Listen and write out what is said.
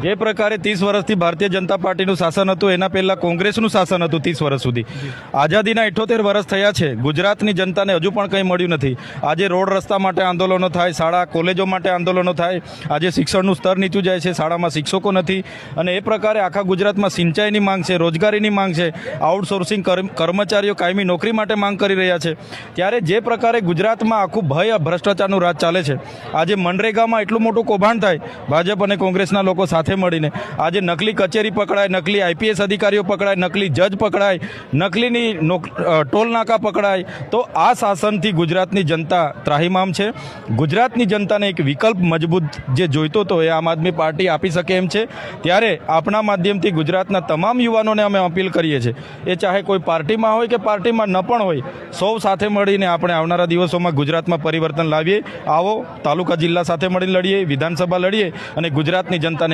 જે પ્રકારે 30 વર્ષથી ભારતીય જનતા પાર્ટીનું શાસન હતું એના પહેલાં કોંગ્રેસનું શાસન હતું 30 વર્ષ સુધી. આઝાદીના 78 વર્ષ થયા છે. ગુજરાતની જનતાને હજુ પણ કંઈ મળ્યું નથી. આજે રોડ રસ્તા માટે આંદોલનો થાય, શાળા કોલેજો માટે આંદોલનો થાય. આજે શિક્ષણનું સ્તર નીચું જાય છે, શાળામાં શિક્ષકો નથી. અને એ પ્રકારે આખા ગુજરાતમાં સિંચાઈની માંગ છે, રોજગારીની માંગ છે, આઉટસોર્સિંગ કર્મચારીઓ કાયમી નોકરી માટે માંગ કરી રહ્યા છે. ત્યારે જે પ્રકારે ગુજરાતમાં આખું ભય ભ્રષ્ટાચારનું રાજ ચાલે છે, આજે મનરેગામાં એટલું મોટું કૌભાંડ થાય ભાજપ અને કોંગ્રેસના લોકો સાથે મળીને, આજે નકલી કચેરી પકડાય, નકલી આઈપીએસ અધિકારીઓ પકડાય, નકલી જજ પકડાય, નકલીની ટોલ નાકા પકડાય, તો આ શાસનથી ગુજરાતની જનતા ત્રાહિમામ છે. ગુજરાતની જનતાને એક વિકલ્પ મજબૂત જે જોઈતો હતો એ આમ આદમી પાર્ટી આપી શકે એમ છે. ત્યારે આપણા માધ્યમથી ગુજરાતના તમામ યુવાનોને અમે અપીલ કરીએ છીએ, એ ચાહે કોઈ પાર્ટીમાં હોય કે પાર્ટીમાં ન પણ હોય, સૌ સાથે મળીને આપણે આવનારા દિવસોમાં ગુજરાતમાં પરિવર્તન લાવીએ. આવો તાલુકા જિલ્લા સાથે મળીને લડીએ, વિધાનસભા લડીએ અને ગુજરાતની જનતાને